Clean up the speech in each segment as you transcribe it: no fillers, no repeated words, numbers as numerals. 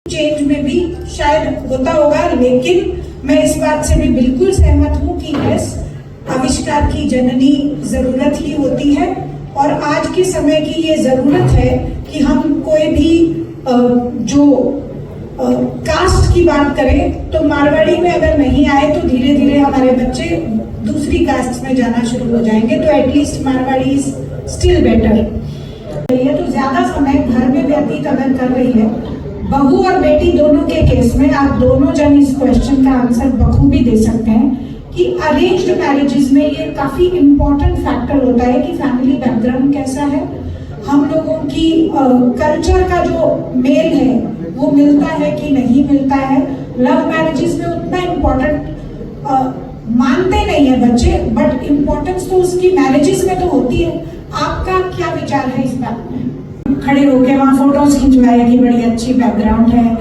Change में भी शायद होता होगा, लेकिन मैं इस बात से भी बिल्कुल सहमत हूँ कि यस, आविष्कार की जननी जरूरत ही होती है और आज के समय की ये जरूरत है कि हम कोई भी जो कास्ट की बात करें तो मारवाड़ी में अगर नहीं आए तो धीरे धीरे हमारे बच्चे दूसरी कास्ट में जाना शुरू हो जाएंगे, तो at least Marwari is still better. ये तो ज्यादा समय घर में व्यतीत अगर कर रही है, बहू और बेटी दोनों के केस में आप दोनों जन इस क्वेश्चन का आंसर बखूबी दे सकते हैं कि अरेंज्ड मैरिजेस में ये काफी इम्पोर्टेंट फैक्टर होता है कि फैमिली बैकग्राउंड कैसा है, हम लोगों की कल्चर का जो मेल है वो मिलता है कि नहीं मिलता है। लव मैरिजेस में उतना इम्पोर्टेंट मानते नहीं है बच्चे, बट इम्पोर्टेंस तो उसकी मैरिजेस में तो होती है। आपका क्या विचार है इस बात में? खड़े होके वहाँ फोटोज खिंचवाए कि बड़ी अच्छी बैकग्राउंड है,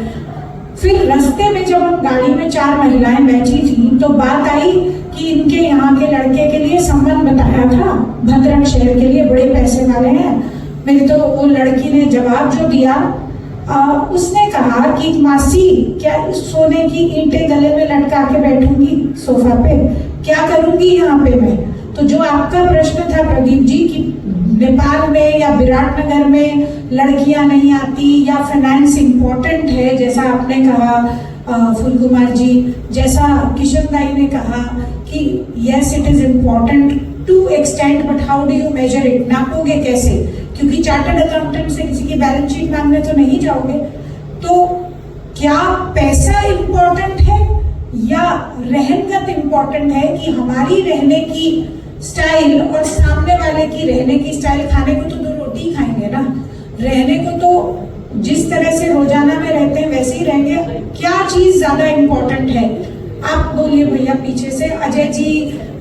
फिर रास्ते में जब हम गाड़ी में 4 महिलाएं बैठी थी तो बात आई कि इनके यहाँ के लड़के के लिए संबंध बताया था, भद्रक शहर के लिए बड़े पैसे वाले हैं। मेरी तो वो लड़की ने जवाब जो दिया, उसने कहा कि मासी क्या सोने की ईंटें गले में लटका के बैठूंगी सोफा पे, क्या करूंगी यहाँ पे मैं? तो जो आपका प्रश्न था प्रदीप जी कि नेपाल में या विराटनगर में लड़कियां नहीं आती या फाइनेंस इम्पोर्टेंट है, जैसा आपने कहा फूल कुमार जी, जैसा किशन दाई ने कहा कि yes it is important to extend, but how do you measure it? नापोगे कैसे? क्योंकि चार्टर्ड अकाउंटेंट से किसी की बैलेंस शीट मांगने तो नहीं जाओगे। तो क्या पैसा इम्पोर्टेंट है या रहनगत इम्पोर्टेंट है कि हमारी रहने की स्टाइल और सामने वाले की रहने की स्टाइल? खाने को तो 2 रोटी खाएंगे ना, रहने को तो जिस तरह से रोजाना में रहते हैं वैसे ही रहेंगे। क्या चीज ज्यादा इम्पोर्टेंट है? आप बोलिए भैया पीछे से, अजय जी,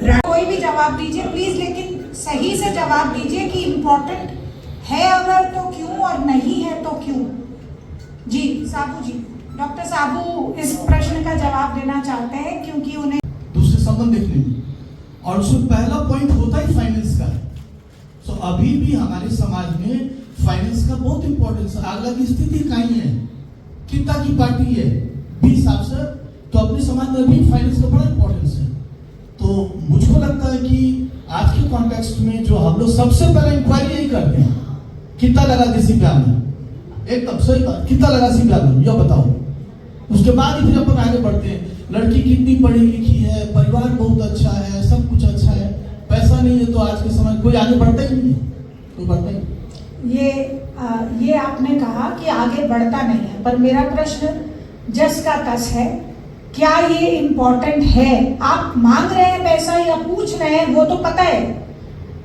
कोई भी जवाब दीजिए प्लीज, लेकिन सही से जवाब दीजिए कि इम्पोर्टेंट है अगर तो क्यों और नहीं है तो क्यों? जी साबू जी, डॉक्टर साबू इस प्रश्न का जवाब देना चाहते हैं क्योंकि उन्हें दूसरे संबंध देखने में, और उसमें पहला पॉइंट होता ही फाइनेंस का। तो अभी भी हमारे समाज में फाइनेंस का बहुत इंपॉर्टेंस है। अगला की स्थिति कहीं है, कितना की पार्टी है 20 साल से, तो अपने समाज में भी फाइनेंस का बड़ा इंपॉर्टेंस है। तो मुझको लगता है कि आज के कॉन्टेक्स्ट में जो हम लोग सबसे पहले इंक्वायरी यही करते हैं, कितना लगा किसी प्यार में, एकदम सही बात, कितना लगा किसी प्यार में, यह बताओ। उसके बाद ही फिर अपन आगे बढ़ते हैं, लड़की कितनी पढ़ी लिखी है, परिवार बहुत अच्छा है, सब कुछ अच्छा है। पैसा नहीं है तो आज के समय कोई आगे बढ़ता ही नहीं है, कोई बढ़ता ही नहीं। ये आपने कहा कि आगे बढ़ता नहीं है, पर मेरा प्रश्न जस का तस है, क्या ये इम्पोर्टेंट है? आप मांग रहे हैं पैसा या पूछ रहे हैं वो तो पता है,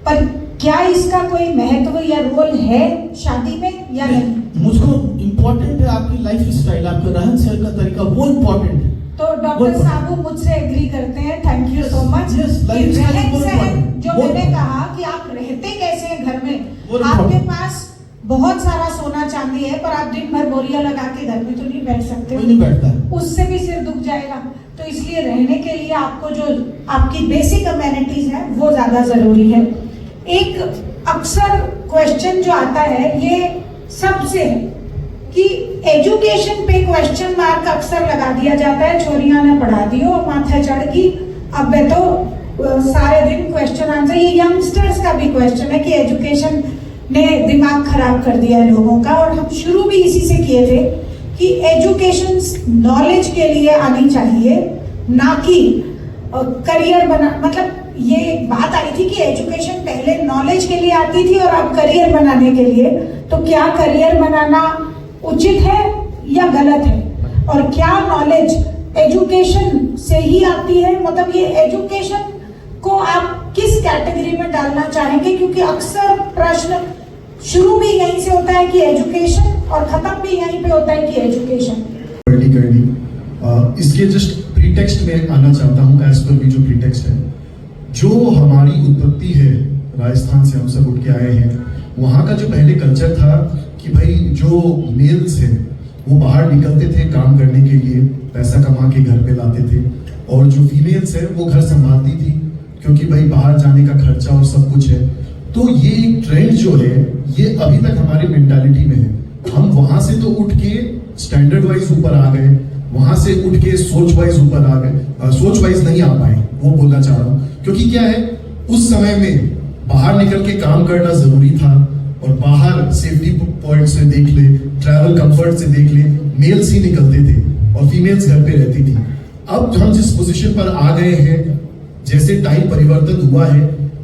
पर क्या इसका कोई महत्व या रोल है शादी में या नहीं? मुझको इम्पोर्टेंट है आपकी लाइफ स्टाइल, आपका रहन सहन का तरीका, वो इम्पोर्टेंट है। तो डॉक्टर साबू मुझसे एग्री करते हैं, थैंक यू सो मच। रहन सहन जो मैंने कहा कि आप रहते कैसे हैं घर में, आपके पास बहुत सारा सोना चांदी है पर आप दिन भर बोरिया लगा के घर में तो नहीं बैठ सकते, नहीं बैठता, उससे भी सिर दुख जाएगा। तो इसलिए रहने के लिए आपको जो आपकी बेसिक अमेनिटीज है वो ज्यादा जरूरी है। एक अक्सर क्वेश्चन जो आता है ये सबसे है कि एजुकेशन पे क्वेश्चन मार्क अक्सर लगा दिया जाता है, छोरियां ने पढ़ा दियो माथे चढ़ की, अब तो सारे दिन क्वेश्चन आंसर। ये यंगस्टर्स का भी क्वेश्चन है कि एजुकेशन ने दिमाग खराब कर दिया है लोगों का, और हम शुरू भी इसी से किए थे कि एजुकेशन नॉलेज के लिए आनी चाहिए, ना कि करियर बना। मतलब ये बात आई थी कि एजुकेशन पहले नॉलेज के लिए आती थी और अब करियर बनाने के लिए। तो क्या करियर बनाना उचित है या गलत है? और क्या नॉलेज एजुकेशन से ही आती है? मतलब ये एजुकेशन को आप किस कैटेगरी में डालना चाहेंगे? क्योंकि अक्सर प्रश्न शुरू भी यहीं से होता है कि एजुकेशन, और खत्म भी यहीं पे होता है कि एजुकेशन। इसके जस्ट प्रीटेक्स्ट में आना चाहता हूँ, एज पर भी जो प्रीटेक्स्ट है, जो हमारी उत्पत्ति है राजस्थान से हम सब उठ के आए हैं, वहाँ का जो पहले कल्चर था कि भाई जो मेल्स हैं वो बाहर निकलते थे काम करने के लिए, पैसा कमा के घर पे लाते थे, और जो फीमेल्स है वो घर संभालती थी क्योंकि भाई बाहर जाने का खर्चा और सब कुछ है। तो ये एक ट्रेंड जो है ये अभी तक हमारे मेंटालिटी में है। हम वहां से तो उठ के स्टैंडर्ड वाइज ऊपर आ गए, वहां से उठ के सोच वाइज ऊपर आ गए, सोच वाइज नहीं आ पाए, वो बोलना चाह रहा हूं। क्योंकि क्या है, उस समय में बाहर निकल के काम करना जरूरी था, और बाहर सेफ्टी पॉइंट से देख ले, ट्रैवल कंफर्ट से देख ले, मेल्स ही निकलते थे और फीमेल्स घर पे रहती थी। अब हम जिस पोजीशन पर आ गए हैं, जैसे टाइम परिवर्तन हुआ है,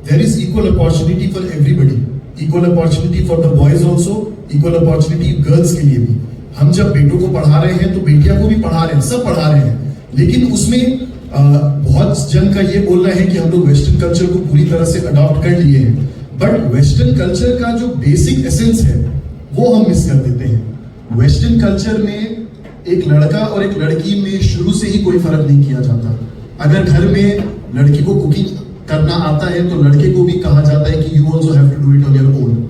there is equal opportunity for everybody, equal opportunity for the boys also, equal opportunity girls के लिए भी। हम जब बेटों को पढ़ा रहे हैं तो बेटियां को भी पढ़ा रहे हैं, सब पढ़ा रहे हैं, लेकिन उसमें बहुत जन का ये बोलना है कि हम लोग वेस्टर्न कल्चर को पूरी तरह से अडॉप्ट कर लिए हैं, बट वेस्टर्न कल्चर का जो बेसिक एसेंस है वो हम मिस कर देते हैं। वेस्टर्न कल्चर में एक लड़का और एक लड़की में शुरू से ही कोई फर्क नहीं किया जाता। अगर घर में लड़की को कुकिंग करना आता है तो लड़के को भी कहा जाता है कि you also have to do it on your own.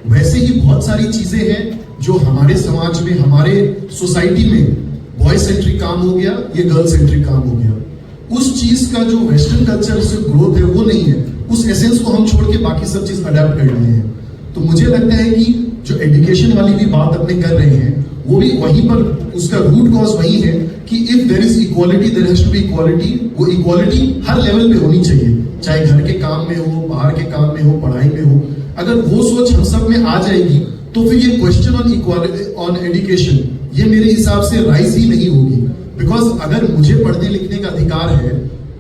वैसे ही बहुत सारी चीजें हैं जो हमारे समाज में, हमारे सोसाइटी में बॉय सेंट्रिक काम हो गया, ये गर्ल सेंट्रिक काम हो गया। उस चीज का जो वेस्टर्न कल्चर से ग्रोथ है वो नहीं है, उस एसेंस को हम छोड़ के बाकी सब चीज अडेप्ट कर लिए हैं। तो मुझे लगता है कि जो एजुकेशन वाली भी बात अपने कर रहे हैं वो भी वहीं पर, उसका रूट कॉज वही है कि if there is equality there has to be equality. वो इक्वालिटी हर लेवल पे होनी चाहिए, चाहे घर के काम में हो, बाहर के काम में हो, पढ़ाई में हो। अगर वो सोच हम सब में आ जाएगी तो फिर ये question on equality on education ये मेरे हिसाब से राइज ही नहीं होगी। बिकॉज अगर मुझे पढ़ने लिखने का अधिकार है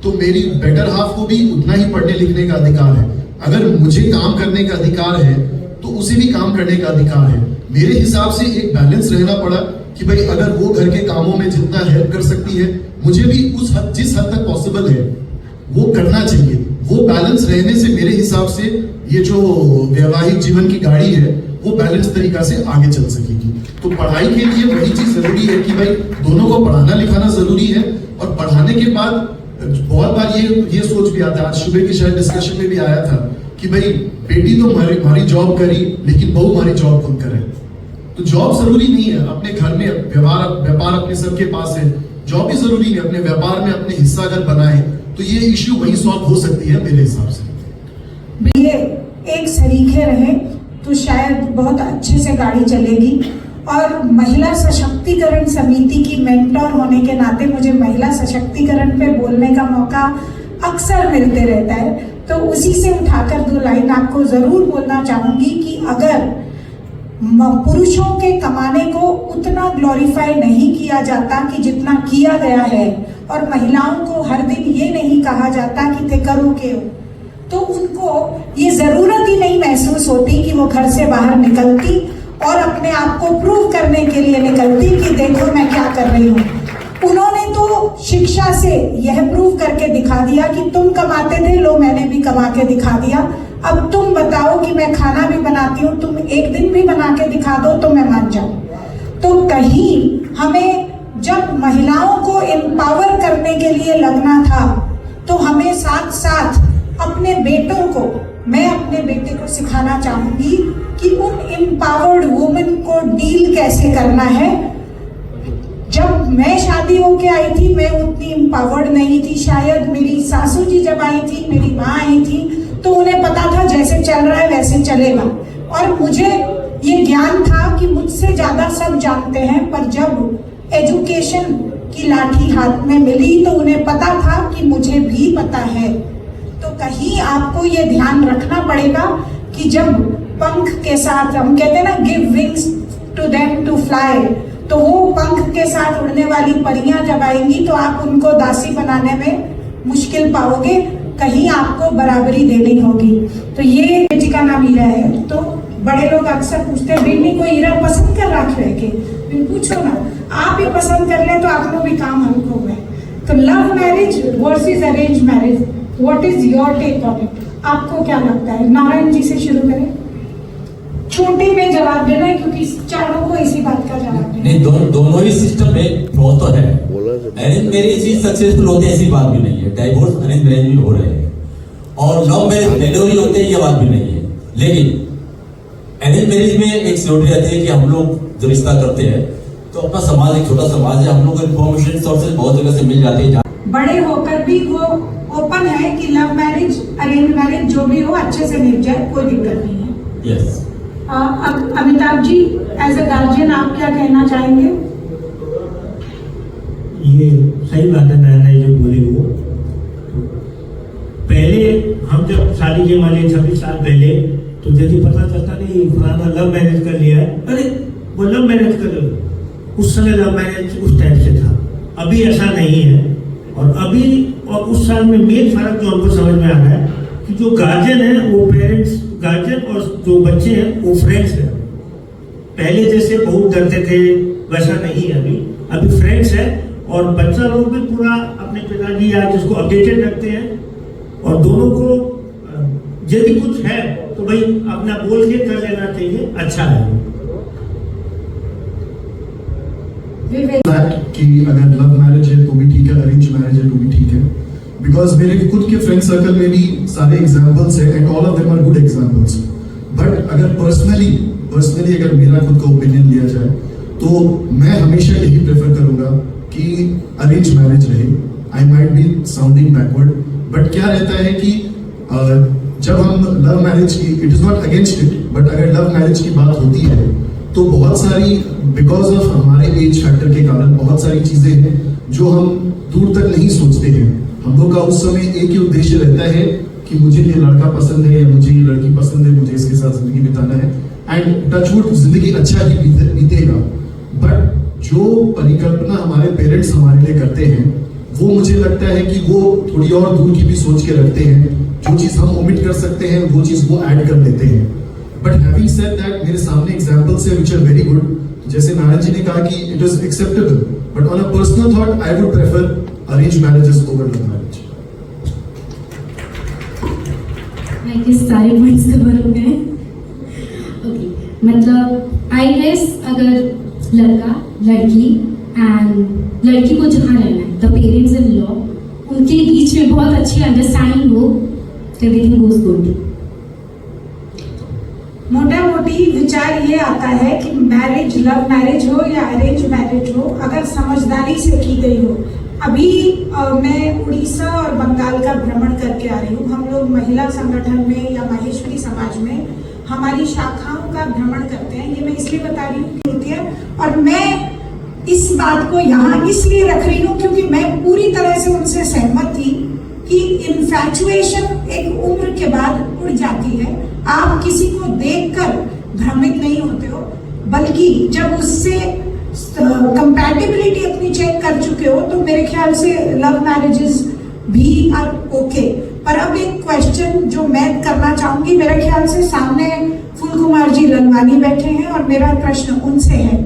तो मेरी बेटर हाफ को भी उतना ही पढ़ने लिखने का अधिकार है। अगर मुझे काम करने का अधिकार है तो उसे भी काम करने का अधिकार है। मेरे हिसाब से एक बैलेंस रहना पड़ा कि भाई अगर वो घर के कामों में जितना हेल्प कर सकती है, मुझे भी उस हद, जिस हद तक पॉसिबल है वो करना चाहिए। वो बैलेंस रहने से मेरे हिसाब से ये जो वैवाहिक जीवन की गाड़ी है वो बैलेंस तरीका से आगे चल सकेगी। तो पढ़ाई के लिए वही चीज जरूरी है कि भाई दोनों को पढ़ाना लिखाना जरूरी है, और पढ़ाने के बाद बहुत बार ये सोच भी आता है, आज सुबह की शायद डिस्कशन में भी आया था कि भाई बेटी तो हमारी जॉब करी लेकिन बहू हमारी जॉब खुद करे। तो जॉब जरूरी नहीं है, अपने घर में व्यापार अपने सबके पास है, जॉब भी जरूरी नहीं, अपने व्यापार में अपने हिस्सा अगर बनाए तो ये इश्यू वही सॉल्व हो सकती है मेरे हिसाब से। ये एक सरीखे रहे तो शायद बहुत अच्छे से गाड़ी चलेगी। और महिला सशक्तिकरण समिति की मेंटोर होने के नाते मुझे महिला सशक्तिकरण पे बोलने का मौका अक्सर मिलते रहता है, तो उसी से उठाकर 2 लाइन आपको जरूर बोलना चाहूंगी कि अगर पुरुषों के कमाने को उतना ग्लोरीफाई नहीं किया जाता कि जितना किया गया है, और महिलाओं को हर दिन ये नहीं कहा जाता कि ते करो के हो, तो उनको ये जरूरत ही नहीं महसूस होती कि वो घर से बाहर निकलती और अपने आप को प्रूव करने के लिए निकलती कि देखो मैं क्या कर रही हूँ। उन्होंने तो शिक्षा से यह प्रूव करके दिखा दिया कि तुम कमाते थे, लो मैंने भी कमा के दिखा दिया, अब तुम बताओ कि मैं खाना भी बनाती हूँ, तुम एक दिन भी बना के दिखा दो तो मैं मान जाऊं। तो कहीं हमें जब महिलाओं को एम्पावर करने के लिए लगना था तो हमें साथ साथ अपने बेटों को, मैं अपने बेटे को सिखाना चाहूंगी कि उन एम्पावर्ड वुमेन को डील कैसे करना है। जब मैं शादी होके आई थी मैं उतनी एम्पावर्ड नहीं थी, शायद मेरी सासू जी जब आई थी, मेरी माँ आई थी, तो उन्हें पता था जैसे चल रहा है वैसे चलेगा, और मुझे ये ज्ञान था कि मुझसे ज्यादा सब जानते हैं, पर जब एजुकेशन की लाठी हाथ में मिली तो उन्हें पता था कि मुझे भी पता है। तो कहीं आपको ये ध्यान रखना पड़ेगा कि जब पंख के साथ, हम कहते हैं ना give wings to them to fly, तो वो पंख के साथ उड़ने वाली परियां जब आएंगी तो आप उनको दासी बनाने में मुश्किल पाओगे, कहीं आपको बराबरी देनी होगी। तो ये बेटी का नाम हीरा है, तो बड़े लोग अक्सर पूछते हैं बेटी को हीरा पसंद कर रख रहे के, पूछो ना, आप ही पसंद कर ले तो आप लोग भी काम हमको हुए। तो love marriage versus arrange marriage, what is your take on it? आपको क्या लगता है? नारायण जी से शुरू करें, छोटे में जवाब देना है क्योंकि चारों को इसी बात का जवाब देना। नहीं, दोनों ही सिस्टम में फ्लॉ तो है। अरेंज मैरिज ही सक्सेसफुल होते हैं ऐसी बात भी नहीं है, डाइवोर्स अरेंज मैरिज भी हो रहे हैं, और लव मैरिज डिलीवरी होते हैं ये बात भी नहीं है। लेकिन अरेंज मैरिज में एक सिक्योरिटी रहती है कि हम लोग जो रिश्ता करते हैं तो अपना समाज एक छोटा समाज है, हम लोग को इन्फॉर्मेशन सोर्सेज बहुत जगह से मिल जाते हैं। बड़े होकर भी वो ओपन है कि लव मैरिज अरेंज मैरिज जो भी हो अच्छे से निभ जाए, कोई दिक्कत नहीं है। यस। अब Amitabh ji as a guardian आप क्या कहना चाहेंगे? ये सही बात है नया जो बोले वो। पहले हम जब शादी के हमारे 26 साल पहले, तो यदि पता चलता नहीं फलाना लव मैरिज कर लिया है, अरे वो लव मैरिज कर लो, उस समय लव मैरिज उस टाइप से था। अभी ऐसा नहीं है। और अभी और उस साल में मेन फर्क जो हमको समझ में आ रहा है कि जो गार्जियन है वो पेरेंट्स, गार्जियन और जो बच्चे हैं वो फ्रेंड्स हैं। पहले जैसे बहुत डरते थे वैसा नहीं है अभी फ्रेंड्स है। और बच्चा लोग भी पूरा अपने पिताजी या जिसको अपडेटेड रखते हैं। और दोनों को यदि कुछ है तो भाई अपना बोल के कर लेना चाहिए, अच्छा है। कि अगर लव मैरिज है तो भी ठीक है, अरेंज मैरिज है तो भी ठीक है। बिकॉज मेरे खुद के फ्रेंड सर्कल में भी सारे एग्जाम्पल्स है and all of them are good examples. But अगर पर्सनली अगर मेरा खुद का ओपिनियन लिया जाए तो मैं हमेशा यही प्रेफर करूंगा कि अरेंज मैरिज रहे। I might be sounding backward, but क्या रहता है कि जब हम लव मैरिज की, it is not against it, but अगर लव मैरिज की बात होती है तो बहुत सारी, बिकॉज ऑफ हमारे एज फैक्टर के कारण बहुत सारी चीजें हैं जो हम दूर तक नहीं सोचते हैं। हम लोग का उस समय एक ही उद्देश्य रहता है कि मुझे ये लड़का पसंद है या मुझे ये लड़की पसंद है, मुझे इसके साथ जिंदगी बिताना है एंड टचवुड जिंदगी अच्छा ही बीतेगा। बट जो परिकल्पना हमारे पेरेंट्स हमारे लिए करते हैं वो मुझे लगता है कि वो थोड़ी और दूर की भी सोच के रखते हैं। जो चीज हम ओमिट कर सकते हैं वो चीज वो ऐड कर देते हैं। बट हैविंग सेड दैट, मेरे सामने एग्जांपल्स है व्हिच आर वेरी गुड। जैसे नारायण जी ने कहा कि it is acceptable, but on a personal thought I would prefer arrange marriages over love marriage. I guess सारे पॉइंट्स कवर हो गए। ओके, मतलब आई गेस अगर लड़का लड़की एंड लड़की को जहाँ रहना है, द पेरेंट्स इन लॉ, उनके बीच में बहुत अच्छी अंडरस्टैंडिंग हो, एवरीथिंग गोज गुड। मोटा मोटी विचार ये आता है कि मैरिज, लव मैरिज हो या अरेंज मैरिज हो, अगर समझदारी से की गई हो। अभी मैं उड़ीसा और बंगाल का भ्रमण करके आ रही हूँ। हम लोग महिला संगठन में या माहेश्वरी समाज में हमारी शाखाओं का भ्रमण करते हैं। ये मैं इसलिए बता रही हूँ कि होती है, और मैं इस बात को यहाँ इसलिए रख रही हूँ क्योंकि मैं पूरी तरह से उनसे सहमत थी कि इन्फैचुएशन एक उम्र के बाद उड़ जाती है। आप किसी को देखकर भ्रमित नहीं होते हो, बल्कि जब उससे कंपैटिबिलिटी अपनी चेक कर चुके हो तो मेरे ख्याल से लव मैरिजेस भी आर ओके। पर अब एक क्वेश्चन जो मैं करना चाहूंगी, मेरे ख्याल से सामने फूल कुमार जी ललवानी बैठे हैं और मेरा प्रश्न उनसे है।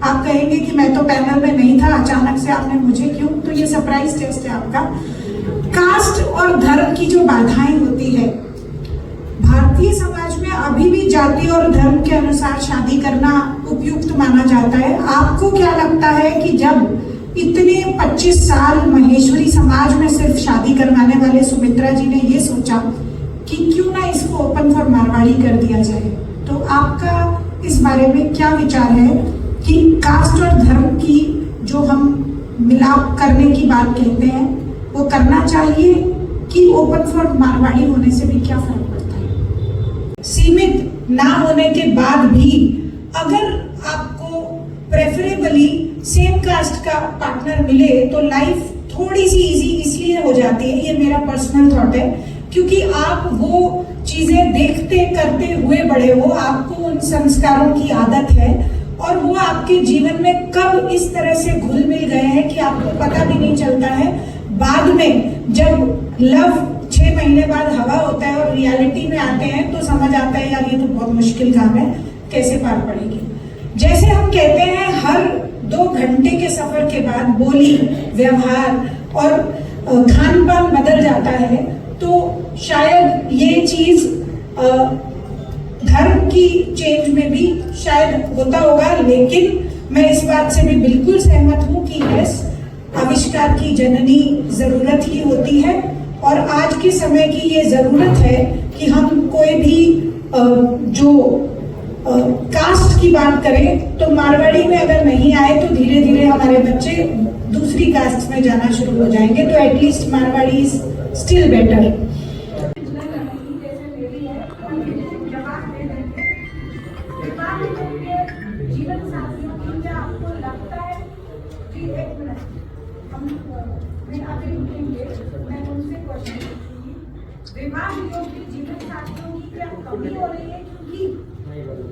आप कहेंगे कि मैं तो पैनल में नहीं था, अचानक से आपने मुझे क्यों, तो ये सरप्राइज टेस्ट है आपका। कास्ट और धर्म की जो बाधाएं होती है, भारतीय समाज में अभी भी जाति और धर्म के अनुसार शादी करना उपयुक्त माना जाता है। आपको क्या लगता है कि जब इतने 25 साल महेश्वरी समाज में सिर्फ शादी करवाने वाले सुमित्रा जी ने ये सोचा कि क्यों ना इसको ओपन फॉर मारवाड़ी कर दिया जाए, तो आपका इस बारे में क्या विचार है कि कास्ट और धर्म की जो हम मिलाप करने की बात कहते हैं वो करना चाहिए कि ओपन फॉर मारवाड़ी होने से भी क्या फर्क पड़ता है? सीमित ना होने के बाद भी अगर आपको प्रेफरेबली सेम कास्ट का पार्टनर मिले तो लाइफ थोड़ी सी इजी इसलिए हो जाती है, ये मेरा पर्सनल थॉट है, क्योंकि आप वो चीजें देखते करते हुए बड़े हो, आपको उन संस्कारों की आदत है और वो आपके जीवन में कब इस तरह से घुल मिल गए हैं कि आपको पता भी नहीं चलता है। बाद में जब लव 6 महीने बाद हवा होता है और रियलिटी में आते हैं तो समझ आता है यार ये तो बहुत मुश्किल काम है, कैसे पार पड़ेगी। जैसे हम कहते हैं हर 2 घंटे के सफर के बाद बोली, व्यवहार और खान पान बदल जाता है, तो शायद ये चीज धर्म की चेंज में भी शायद होता होगा। लेकिन मैं इस बात से भी बिल्कुल सहमत हूँ कि यस, आविष्कार की जननी जरूरत ही होती है और आज के समय की ये जरूरत है कि हम कोई भी जो कास्ट की बात करें तो मारवाड़ी में अगर नहीं आए तो धीरे धीरे हमारे बच्चे दूसरी कास्ट में जाना शुरू हो जाएंगे, तो at least Marwari is still better. जीवन विवाह योग्य जीवन साथियों की क्या कमी हो रही है, क्योंकि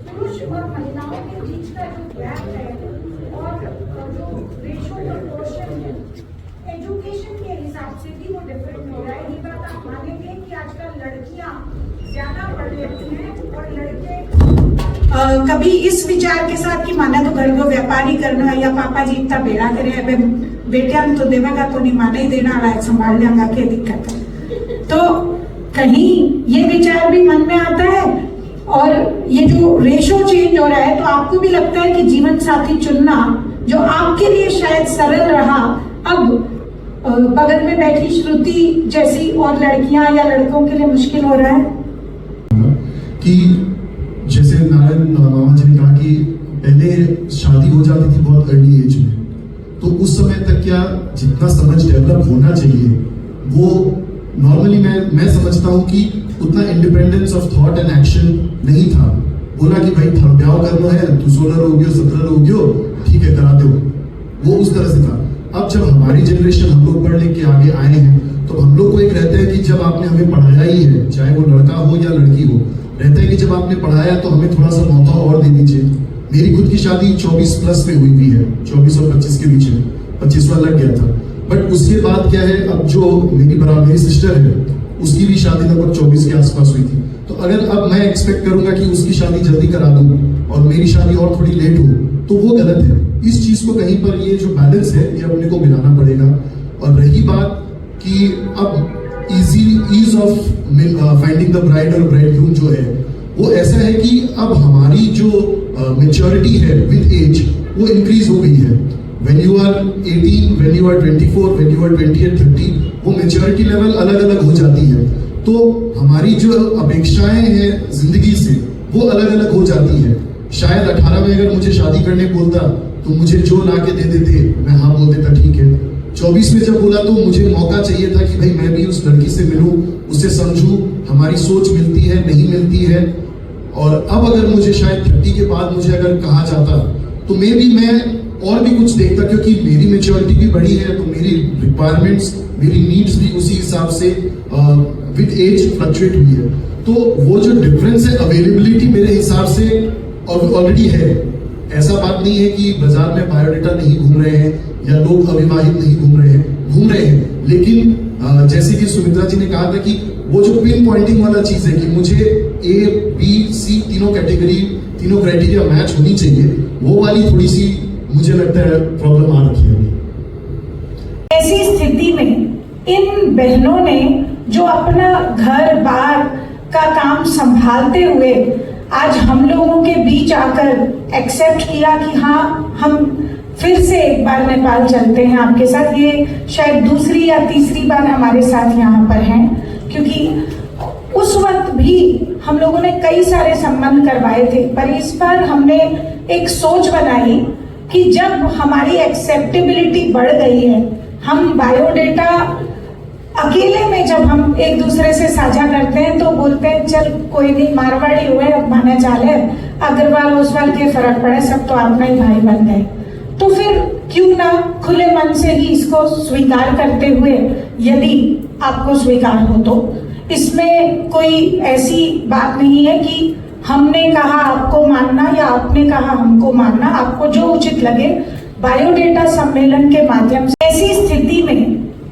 पुरुष और महिलाओं के बीच का जो गैप है और जो रेशो प्रोपोर्शन है एजुकेशन के हिसाब से भी वो डिफरेंट हो रहा है। ये बात आप मानेंगे कि आजकल लड़कियां ज्यादा पढ़ लेती हैं और लड़के कभी इस विचार के साथ कि माना तो घर को व्यापारी करना है या पापा जी इतना बेड़ा करे बेटिया तो देवेगा तो नहीं माना ही देना रहा है संभाल लेगा क्या दिक्कत है। तो कहीं ये विचार भी मन में आता है और ये जो रेशो चेंज हो रहा है तो आपको भी लगता है कि जीवन साथी चुनना जो आपके लिए शायद सरल रहा अब बगल में बैठी श्रुति जैसी और लड़कियां या लड़कों के लिए मुश्किल हो रहा है। कि जैसे नारायण मामा जी ने कहा कि पहले शादी हो जाती थी बहुत अर्ली एज में, तो उस समय तक क्या जितना समझ डेवलप होना चाहिए वो नॉर्मली मैं समझता हूँ कि उतना independence of thought and action नहीं था। बोला कि भाई ब्याह करना है, तू 16 हो गयो 17 हो गयो, ठीक है करा दो, वो उस तरह से था। अब जब हमारी जनरेशन हम लोग पढ़ लिख के आगे आए हैं तो हम लोग को एक रहता है कि जब आपने हमें पढ़ाया ही है, चाहे वो लड़का हो या लड़की हो, रहता है कि जब आपने पढ़ाया तो हमें थोड़ा सा मौका और दे दीजिए। मेरी खुद की शादी 24 प्लस में हुई है, 24 और 25 के बीच में, 25वां लग गया था। बट उसके बाद क्या है, अब जो मेरी सिस्टर है उसकी भी शादी लगभग 24 के आसपास हुई थी। तो अगर अब मैं एक्सपेक्ट करूंगा कि उसकी शादी जल्दी करा दूं और मेरी शादी और थोड़ी लेट हो तो वो गलत है। इस चीज को कहीं पर ये जो बैलेंस है ये अपने को मिलाना पड़ेगा। और रही बात कि अब ease of finding the bride और ब्राइडग्रूम जो है वो ऐसा है कि अब हमारी जो मेच्योरिटी है विद एज वो इंक्रीज हो गई है। When you are 18, when you are 24, when you are 20 and 30, वो मेच्योरिटी लेवल अलग अलग हो जाती है। तो हमारी जो अपेक्षाएं हैं जिंदगी से वो अलग अलग हो जाती है। शायद 18 में अगर मुझे शादी करने बोलता तो मुझे जो ला के दे देते मैं हाँ बोल देता ठीक है। 24 में जब बोला तो मुझे मौका चाहिए था कि भाई मैं भी उस लड़की से मिलूं, उससे समझूं, हमारी सोच मिलती है नहीं मिलती है। और अब अगर मुझे शायद 30 के बाद मुझे अगर कहा जाता तो मैं और भी कुछ देखता, क्योंकि मेरी मेच्योरिटी भी बढ़ी है तो मेरी रिक्वायरमेंट्स मेरी नीड्स भी उसी हिसाब से विद एज फ्लक्चुएट हुई है। तो वो जो डिफरेंस है अवेलेबिलिटी मेरे हिसाब से ऑलरेडी है। ऐसा बात नहीं है कि बाजार में बायोडेटा नहीं घूम रहे हैं या लोग अविवाहित नहीं घूम रहे हैं। लेकिन जैसे कि सुमित्रा जी ने कहा था कि वो जो पिन पॉइंटिंग वाला चीज है कि मुझे A, B, C तीनों कैटेगरी तीनों क्राइटेरिया मैच होनी चाहिए, वो वाली थोड़ी सी मुझे लगता है प्रॉब्लम आ रखी है। ऐसी स्थिति में इन बहनों ने जो अपना घर बार का काम संभालते हुए आज हम लोगों के बीच आकर एक्सेप्ट किया कि हाँ हम फिर से एक बार नेपाल चलते हैं आपके साथ। ये शायद दूसरी या तीसरी बार हमारे साथ यहाँ पर हैं, क्योंकि उस वक्त भी हम लोगों ने कई सारे संबंध करवाए थे, पर इस बार हमने एक सोच बनाई कि जब हमारी एक्सेप्टेबिलिटी बढ़ गई है, हम बायोडेटा अकेले में जब हम एक दूसरे से साझा करते हैं तो बोलते हैं चल कोई नहीं, मारवाड़ी हुए अब माने चाले, अग्रवाल ओसवाल के फर्क पड़े, सब तो अपना ही भाई बन गए। तो फिर क्यों ना खुले मन से ही इसको स्वीकार करते हुए, यदि आपको स्वीकार हो तो इसमें कोई ऐसी बात नहीं है कि हमने कहा आपको मानना या आपने कहा हमको मानना, आपको जो उचित लगे। बायोडेटा सम्मेलन के माध्यम से ऐसी स्थिति में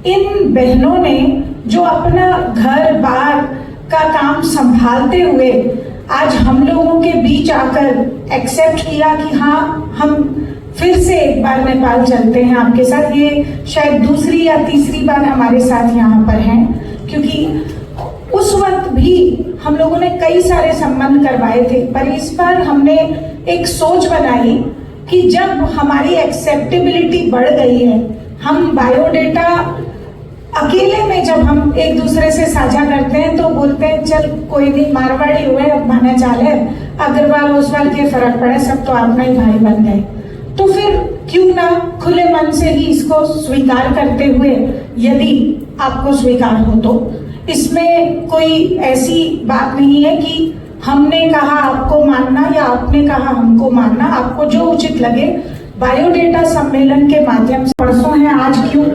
इन बहनों ने जो अपना घर बार का काम संभालते हुए आज हम लोगों के बीच आकर एक्सेप्ट किया कि हाँ हम फिर से एक बार नेपाल चलते हैं आपके साथ। ये शायद दूसरी या तीसरी बार हमारे साथ यहाँ पर हैं, क्योंकि उस वक्त भी हम लोगों ने कई सारे संबंध करवाए थे, पर इस बार हमने एक सोच बनाई कि जब हमारी एक्सेप्टेबिलिटी बढ़ गई है, हम बायोडेटा अकेले में जब हम एक दूसरे से साझा करते हैं तो बोलते हैं चल कोई नहीं, मारवाड़ी हुए अब माने चाले, अग्रवाल ओसवाल के फर्क पड़े, सब तो अपना ही भाई बन गए। तो फिर क्यों ना खुले मन से ही इसको स्वीकार करते हुए, यदि आपको स्वीकार हो तो इसमें कोई ऐसी बात नहीं है कि हमने कहा आपको मानना या आपने कहा हमको मानना, आपको जो उचित लगे। बायोडेटा सम्मेलन के माध्यम से परसों है, आज क्यों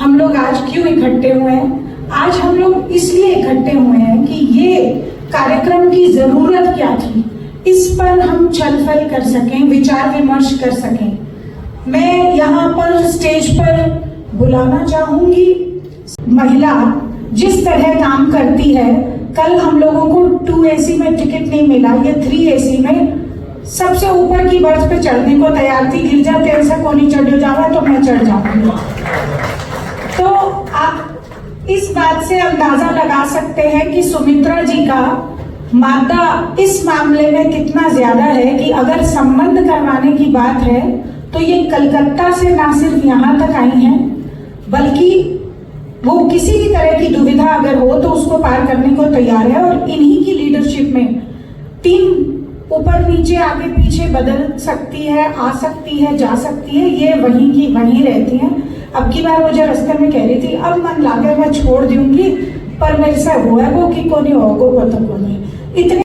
हम लोग आज क्यों इकट्ठे हुए हैं, आज हम लोग इसलिए इकट्ठे हुए हैं कि ये कार्यक्रम की जरूरत क्या थी, इस पर हम छलफल कर सकें, विचार विमर्श कर सकें। मैं यहाँ पर स्टेज पर बुलाना चाहूंगी महिला जिस तरह काम करती है। कल हम लोगों को 2 AC में टिकट नहीं मिला, ये 3 AC में सबसे ऊपर की बर्थ पे चढ़ने को तैयार थी। गिर जाते ऐसा कोनी चढ़ जावा तो मैं चढ़ जाऊंगी। तो आप इस बात से अंदाजा लगा सकते हैं कि सुमित्रा जी का मादा इस मामले में कितना ज्यादा है कि अगर संबंध करवाने की बात है तो ये कलकत्ता से ना सिर्फ यहाँ तक आई हैं, बल्कि वो किसी भी तरह की दुविधा अगर हो तो उसको पार करने को तैयार है। और इन्हीं की लीडरशिप में टीम ऊपर नीचे आगे पीछे बदल सकती है, आ सकती है, जा सकती है, ये वहीं की वहीं रहती हैं। अब की बार मुझे रास्ते में कह रही थी अब मन लागे मैं छोड़ दूंगी, पर मेरे से हुआ वो कि कोनी होगो पता को नहीं इतने